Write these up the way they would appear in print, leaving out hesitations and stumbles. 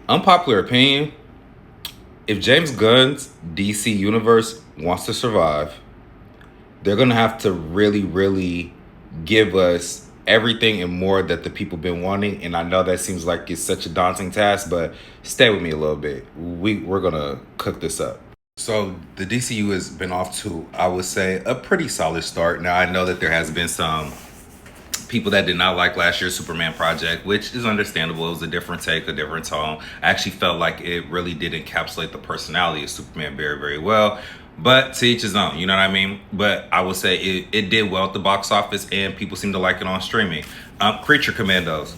Unpopular opinion, if James Gunn's DC universe wants to survive, they're going to have to really, really give us everything and more that the people been wanting. And I know that seems like it's such a daunting task, but stay with me a little bit. We're going to cook this up. So the DCU has been off to, I would say, a pretty solid start. Now, I know that there has been some people that did not like last year's Superman project, which is understandable. It was a different take, a different tone. I actually felt like it really did encapsulate the personality of Superman very, very well. But to each his own, you know what I mean? But I would say it did well at the box office, and people seem to like it on streaming. Creature Commandos.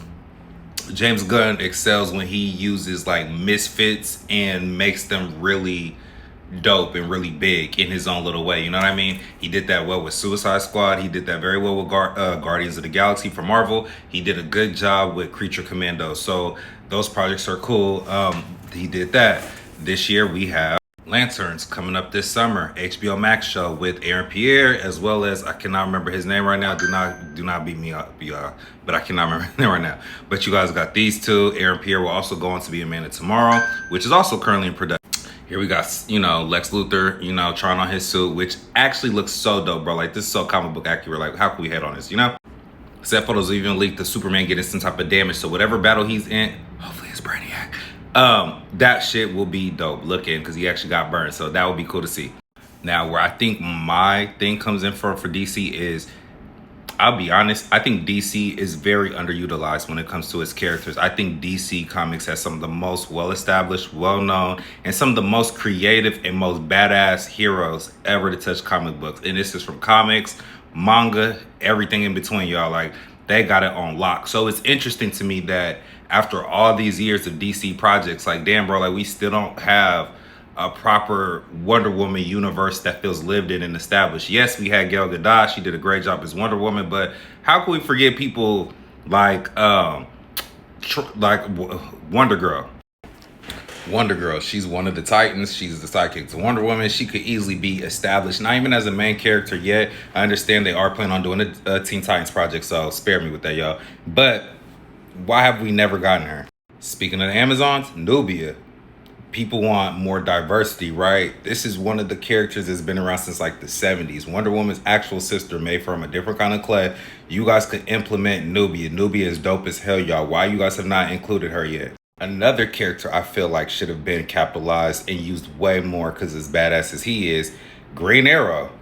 James Gunn excels when he uses like misfits and makes them really dope and really big in his own little way. You know what I mean? He did that well with Suicide Squad. He did that very well with Guardians of the Galaxy for Marvel. He did a good job with Creature Commando. So those projects are cool. He did that. This year we have Lanterns coming up this summer, HBO Max show with Aaron Pierre, as well as, I cannot remember his name right now. Do not beat me up, but I cannot remember his name right now. But you guys got these two. Aaron Pierre will also go on to be a Man of Tomorrow, which is also currently in production. Here we got, Lex Luthor, trying on his suit, which actually looks so dope, bro. Like, this is so comic book accurate. Like, how can we hate on this, Set photos even leaked the Superman getting some type of damage. So whatever battle he's in, hopefully it's Brainiac. That shit will be dope looking because he actually got burned. So that would be cool to see. Now, where I think my thing comes in for DC is, I'll be honest, I think DC is very underutilized when it comes to its characters. I think DC Comics has some of the most well-established, well-known, and some of the most creative and most badass heroes ever to touch comic books. And this is from comics, manga, everything in between, y'all. Like, they got it on lock. So it's interesting to me that after all these years of DC projects, like, damn, bro, like, we still don't have a proper Wonder Woman universe that feels lived in and established. Yes, we had Gal Gadot. She did a great job as Wonder Woman, but how can we forget people like Wonder Girl? Wonder Girl, she's one of the Titans. She's the sidekick to Wonder Woman. She could easily be established, not even as a main character yet. I understand they are planning on doing a Teen Titans project, so spare me with that, y'all. But why have we never gotten her? Speaking of the Amazons, Nubia. People want more diversity, right? This is one of the characters that's been around since like the 70s. Wonder Woman's actual sister made from a different kind of clay. You guys could implement Nubia. Nubia is dope as hell, y'all. Why you guys have not included her yet? Another character I feel like should have been capitalized and used way more because as badass as he is, Green Arrow.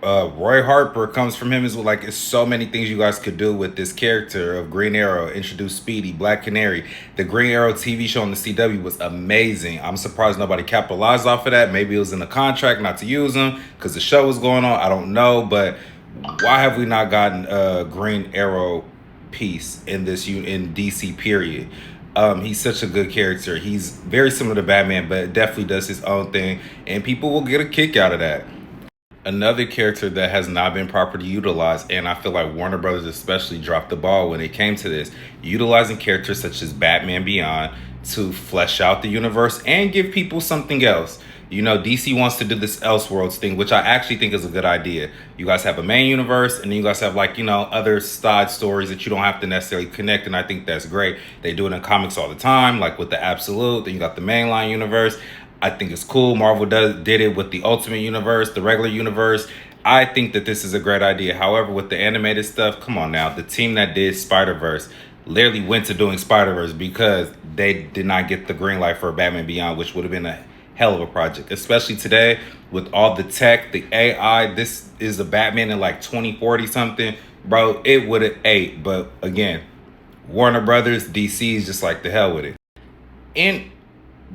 Roy Harper comes from him as well. Like, it's so many things you guys could do with this character of Green Arrow. Introduce Speedy, Black Canary. The Green Arrow TV show on the CW was amazing. I'm surprised nobody capitalized off of that. Maybe it was in the contract not to use them because the show was going on. I don't know, but why have we not gotten a Green Arrow piece in DC period? He's such a good character. He's very similar to Batman, but definitely does his own thing, and people will get a kick out of that. Another character that has not been properly utilized, and I feel like Warner Brothers especially dropped the ball when it came to this, utilizing characters such as Batman Beyond to flesh out the universe and give people something else. DC wants to do this Elseworlds thing, which I actually think is a good idea. You guys have a main universe, and then you guys have other side stories that you don't have to necessarily connect, and I think that's great. They do it in comics all the time, like with the Absolute, then you got the mainline universe. I think it's cool. Marvel did it with the Ultimate Universe, the regular universe. I think that this is a great idea. However, with the animated stuff, come on now. The team that did Spider-Verse literally went to doing Spider-Verse because they did not get the green light for Batman Beyond, which would have been a hell of a project, especially today with all the tech, the AI. This is a Batman in like 2040 something. Bro, it would have ate. But again, Warner Brothers, DC is just like the hell with it. And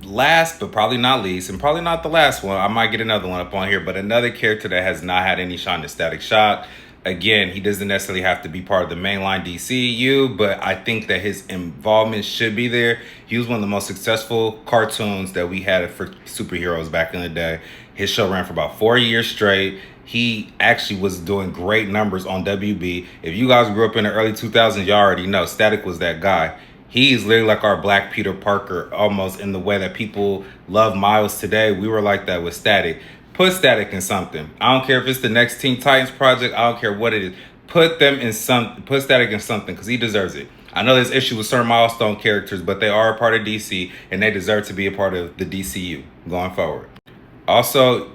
last but probably not least, and probably not the last one, I might get another one up on here, but another character that has not had any shine is Static Shock. Again, he doesn't necessarily have to be part of the mainline DCU, but I think that his involvement should be there. He was one of the most successful cartoons that we had for superheroes back in the day. His show ran for about 4 years straight. He actually was doing great numbers on WB. If you guys grew up in the early 2000s, you already know Static was that guy. He's literally like our Black Peter Parker, almost in the way that people love Miles today. We were like that with Static. Put Static in something. I don't care if it's the next Teen Titans project. I don't care what it is. Put Static in something because he deserves it. I know there's issues with certain milestone characters, but they are a part of DC and they deserve to be a part of the DCU going forward. Also,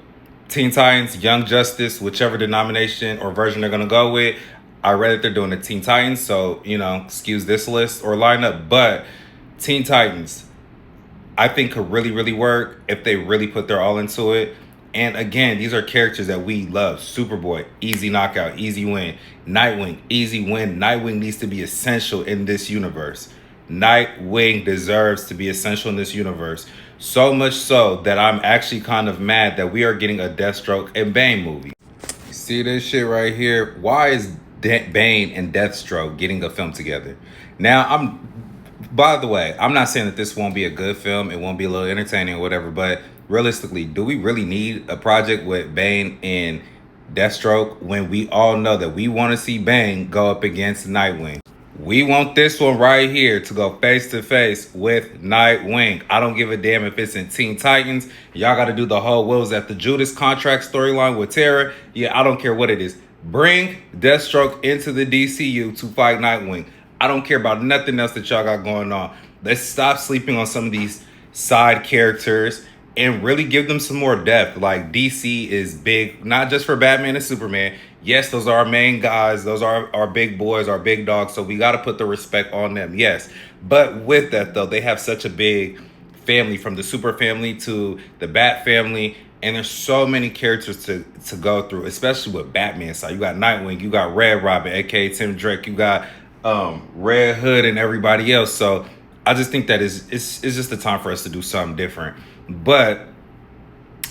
Teen Titans, Young Justice, whichever denomination or version they're going to go with. I read that they're doing the Teen Titans, so, excuse this list or lineup. But Teen Titans, I think could really, really work if they really put their all into it. And again, these are characters that we love. Superboy, easy knockout, easy win. Nightwing, easy win. Nightwing needs to be essential in this universe. Nightwing deserves to be essential in this universe. So much so that I'm actually kind of mad that we are getting a Deathstroke and Bane movie. You see this shit right here? Why is Bane and Deathstroke getting a film together? Now, by the way, I'm not saying that this won't be a good film. It won't be a little entertaining or whatever, but realistically, do we really need a project with Bane and Deathstroke when we all know that we want to see Bane go up against Nightwing? We want this one right here to go face to face with Nightwing. I don't give a damn if it's in Teen Titans. Y'all got to do the whole, what was that, the Judas contract storyline with Tara? Yeah, I don't care what it is. Bring Deathstroke into the DCU to fight Nightwing. I don't care about nothing else that y'all got going on. Let's stop sleeping on some of these side characters and really give them some more depth. Like, DC is big, not just for Batman and Superman. Yes, those are our main guys. Those are our big boys, our big dogs. So we got to put the respect on them. Yes. But with that, though, they have such a big family, from the Super family to the Bat family. And there's so many characters to go through, especially with Batman side. You got Nightwing, you got Red Robin, aka Tim Drake, you got Red Hood and everybody else. So I just think that it's just the time for us to do something different. But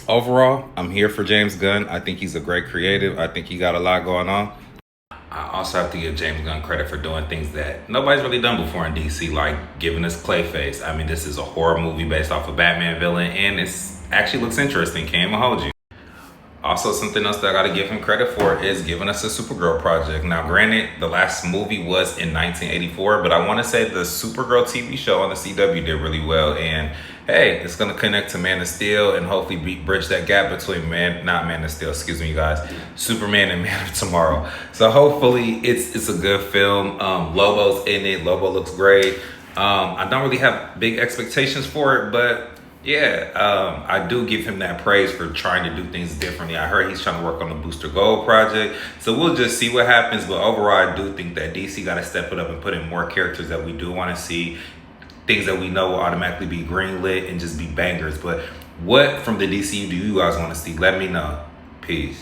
overall, I'm here for James Gunn. I think he's a great creative. I think he got a lot going on. I also have to give James Gunn credit for doing things that nobody's really done before in DC, like giving us Clayface. I mean, this is a horror movie based off a Batman villain, and it's actually looks interesting. Can't even hold you. Also, something else that I got to give him credit for is giving us a Supergirl project. Now, granted, the last movie was in 1984, but I want to say the Supergirl TV show on the CW did really well. And hey, it's going to connect to Man of Steel and hopefully bridge that gap between you guys, Superman and Man of Tomorrow. So hopefully it's a good film. Lobo's in it. Lobo looks great. I don't really have big expectations for it, but yeah, I do give him that praise for trying to do things differently. I heard he's trying to work on the Booster Gold project. So we'll just see what happens. But overall, I do think that DC got to step it up and put in more characters that we do want to see. Things that we know will automatically be greenlit and just be bangers. But what from the DCU do you guys want to see? Let me know. Peace.